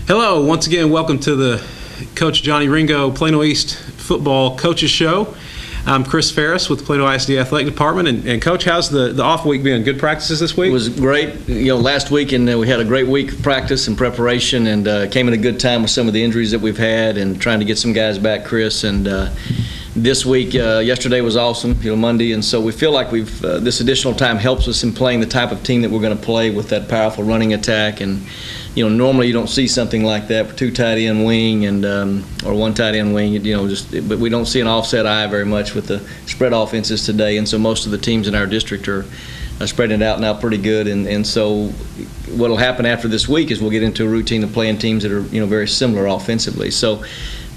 Hello, once again, welcome to the Coach Johnny Ringo Plano East Football Coaches Show. I'm Chris Ferris with the Plano ISD Athletic Department. And Coach, how's the off week been? Good practices this week? It was great. Last week we had a great week of practice and preparation, and came at a good time with some of the injuries that we've had and trying to get some guys back, Chris. And this week, yesterday was awesome, Monday, and so we feel like this additional time helps us in playing the type of team that we're going to play with that powerful running attack. And normally you don't see something like that for two tight end wing and or one tight end wing, but we don't see an offset eye very much with the spread offenses today, and so most of the teams in our district are spreading it out now pretty good, and so what will happen after this week is we'll get into a routine of playing teams that are very similar offensively. So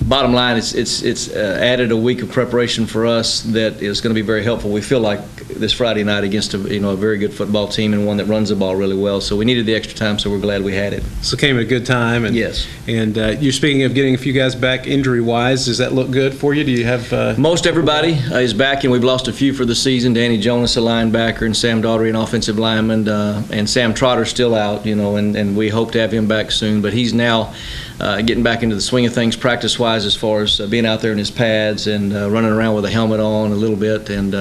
bottom line, it's added a week of preparation for us that is going to be very helpful. We feel like this Friday night against a very good football team and one that runs the ball really well. So we needed the extra time, so we're glad we had it. So it came at a good time. And, yes. And you're speaking of getting a few guys back injury-wise. Does that look good for you? Do you have most everybody is back, and we've lost a few for the season. Danny Jonas, a linebacker, and Sam Daughtery, an offensive lineman, and Sam Trotter's still out. And we hope to have him back soon. But he's now getting back into the swing of things practice-wise, as far as being out there in his pads and running around with a helmet on a little bit, and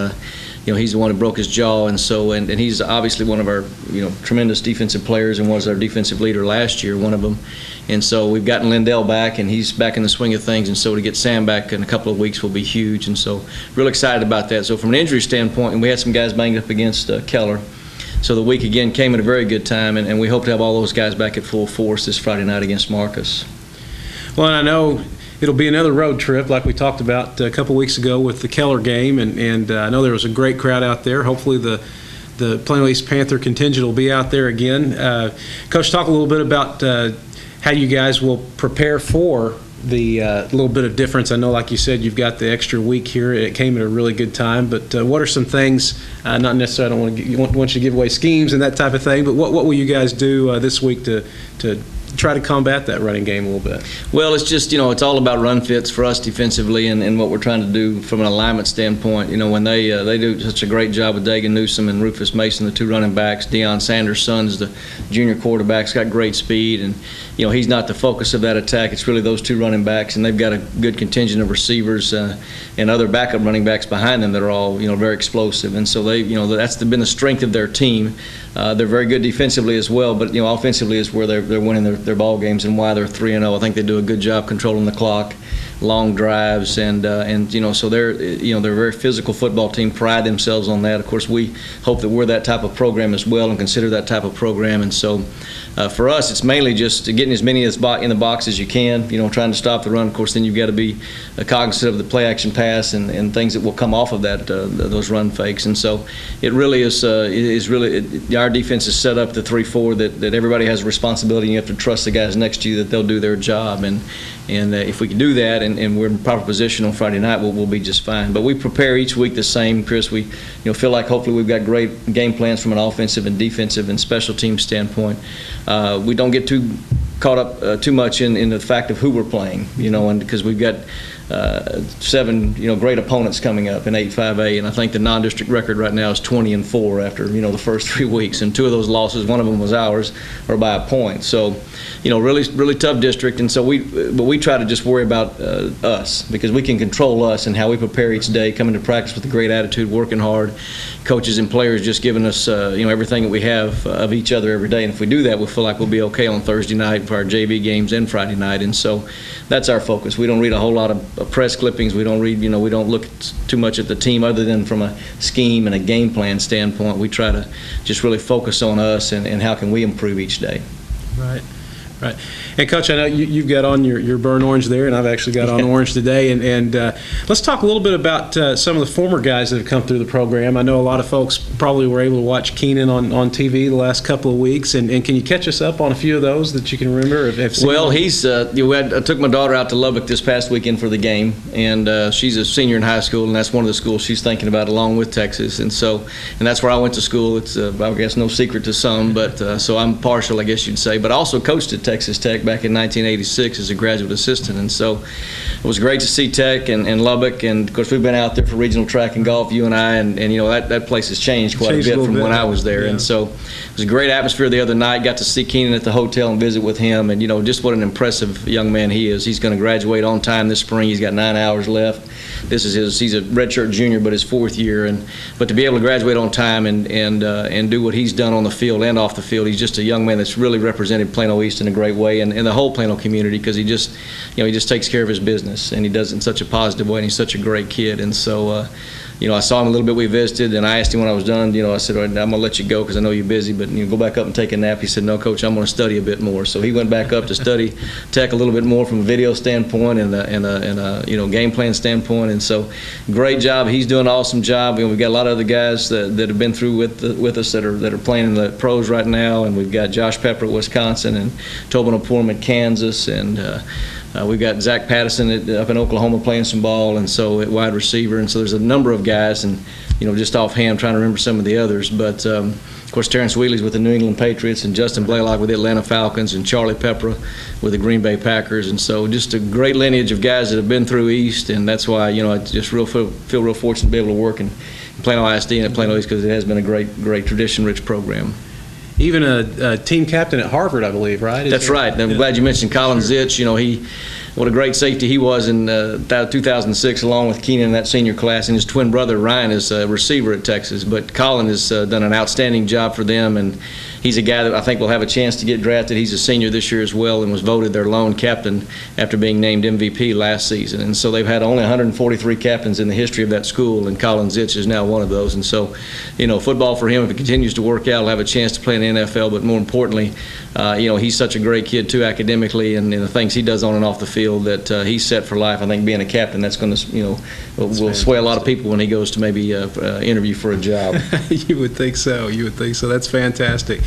he's the one who broke his jaw, and he's obviously one of our tremendous defensive players and was our defensive leader last year, one of them. And so we've gotten Lindell back, and he's back in the swing of things, and so to get Sam back in a couple of weeks will be huge, and so real excited about that. So from an injury standpoint, and we had some guys banged up against Keller, so the week again came at a very good time, and we hope to have all those guys back at full force this Friday night against Marcus. Well, and I know it'll be another road trip like we talked about a couple weeks ago with the Keller game, and I know there was a great crowd out there. Hopefully the Plano East Panther contingent will be out there again. Coach, talk a little bit about how you guys will prepare for the little bit of difference. I know, like you said, you've got the extra week here. It came at a really good time, but what are some things, not necessarily, I don't want you to give away schemes and that type of thing, but what will you guys do this week to try to combat that running game a little bit? Well, it's just, it's all about run fits for us defensively and what we're trying to do from an alignment standpoint. When they do such a great job with Dagan Newsom and Rufus Mason, the two running backs. Deion Sanders' son is the junior quarterback. He's got great speed, and he's not the focus of that attack. It's really those two running backs, and they've got a good contingent of receivers and other backup running backs behind them that are all very explosive. And so they that's been the strength of their team. They're very good defensively as well, but offensively is where they're winning their ball games and why they're 3-0. I think they do a good job controlling the clock, long drives, and so they're a very physical football team. Pride themselves on that. Of course, we hope that we're that type of program as well and consider that type of program. And so for us, it's mainly just getting as many in the box as you can. Trying to stop the run. Of course, then you've got to be cognizant of the play action pass and things that will come off of that those run fakes. And so it really is our defense is set up the 3-4 that everybody has a responsibility, and you have to trust the guys next to you that they'll do their job. And if we can do that and we're in proper position on Friday night, we'll be just fine. But we prepare each week the same, Chris. We feel like hopefully we've got great game plans from an offensive and defensive and special team standpoint. We don't get too caught up too much in the fact of who we're playing, and because we've got 7 great opponents coming up in 8-5A, and I think the non-district record right now is 20-4 after the first 3 weeks, and 2 of those losses, one of them was ours, or by a point. So really tough district, and so we try to just worry about us, because we can control us and how we prepare each day, coming to practice with a great attitude, working hard, coaches and players just giving us everything that we have of each other every day. And if we do that, we feel like we'll be okay on Thursday night for our JV games and Friday night. And so that's our focus. We don't read a whole lot of press clippings. We don't read, we don't look too much at the team other than from a scheme and a game plan standpoint. We try to just really focus on us and how can we improve each day. Right. Right. And, Coach, I know you've got on your burnt orange there, and I've actually got on orange today. And let's talk a little bit about some of the former guys that have come through the program. I know a lot of folks probably were able to watch Keenan on TV the last couple of weeks. And can you catch us up on a few of those that you can remember? Well, I took my daughter out to Lubbock this past weekend for the game, and she's a senior in high school, and that's one of the schools she's thinking about along with Texas. And that's where I went to school. It's, I guess, no secret to some, but so I'm partial, I guess you'd say. But I also coached at Texas Tech back in 1986 as a graduate assistant. And so it was great to see Tech and Lubbock. And, of course, we've been out there for regional track and golf, you and I, and you know, that place has changed quite a bit from when I was there. Yeah. And so it was a great atmosphere the other night. Got to see Keenan at the hotel and visit with him. And, you know, just what an impressive young man he is. He's going to graduate on time this spring. He's got 9 hours left. He's a redshirt junior, but his 4th year. But to be able to graduate on time and do what he's done on the field and off the field, he's just a young man that's really represented Plano East in a great way, and the whole Plano community, because he just takes care of his business, and he does it in such a positive way, and he's such a great kid. And so I saw him a little bit. We visited, and I asked him when I was done. I said, "All right, I'm going to let you go because I know you're busy, but go back up and take a nap." He said, "No, Coach, I'm going to study a bit more." So he went back up to study Tech a little bit more from a video standpoint and a game plan standpoint. And so, great job. He's doing an awesome job. We've got a lot of other guys that have been through with us that are playing in the pros right now, and we've got Josh Pepper at Wisconsin and Tobin Opurum at Kansas, and we've got Zach Patterson up in Oklahoma playing some ball, and so at wide receiver. And so there's a number of guys, and just offhand, I'm trying to remember some of the others. But of course, Terrence Wheatley's with the New England Patriots, and Justin Blaylock with the Atlanta Falcons, and Charlie Pepper with the Green Bay Packers. And so just a great lineage of guys that have been through East, and that's why I just feel real fortunate to be able to work in Plano ISD and at Plano East, because it has been a great tradition-rich program. Even a team captain at Harvard, I believe, right? That's right. I'm glad you mentioned Colin Zitch. What a great safety he was in 2006, along with Keenan in that senior class, and his twin brother Ryan is a receiver at Texas. But Colin has done an outstanding job for them, and he's a guy that I think will have a chance to get drafted. He's a senior this year as well, and was voted their lone captain after being named MVP last season. And so they've had only 143 captains in the history of that school, and Colin Zitch is now one of those. And so, football for him, if it continues to work out, will have a chance to play in the NFL. But more importantly, he's such a great kid too academically, and the things he does on and off the field, that he's set for life. I think being a captain, that's going to, will sway a lot of people when he goes to maybe interview for a job. You would think so. That's fantastic.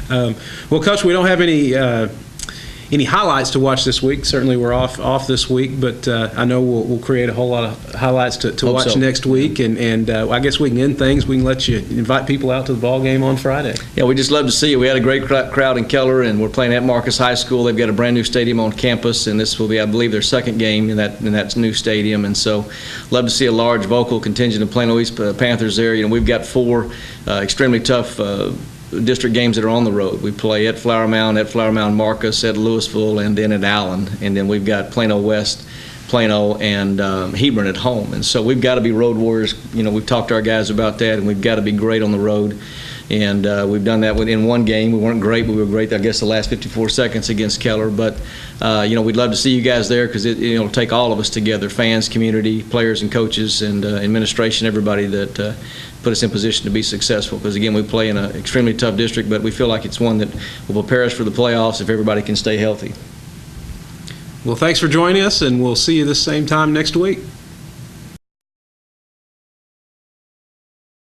Well, Coach, we don't have any highlights to watch this week. Certainly we're off this week, but I know we'll create a whole lot of highlights to watch next week, and I guess we can end things. We can let you invite people out to the ball game on Friday. Yeah, we just love to see you. We had a great crowd in Keller, and we're playing at Marcus High School. They've got a brand new stadium on campus, and this will be, I believe, their second game in that new stadium. And so love to see a large vocal contingent of Plano East Panthers there. We've got 4 extremely tough district games that are on the road. We play at Flower Mound, Marcus, at Louisville, and then at Allen. And then we've got Plano West, Plano, and Hebron at home. And so we've got to be road warriors. We've talked to our guys about that, and we've got to be great on the road. And we've done that in one game. We weren't great, but we were great, I guess, the last 54 seconds against Keller. But, we'd love to see you guys there, because it'll take all of us together, fans, community, players and coaches, and administration, everybody that put us in position to be successful. Because, again, we play in an extremely tough district, but we feel like it's one that will prepare us for the playoffs if everybody can stay healthy. Well, thanks for joining us, and we'll see you this same time next week.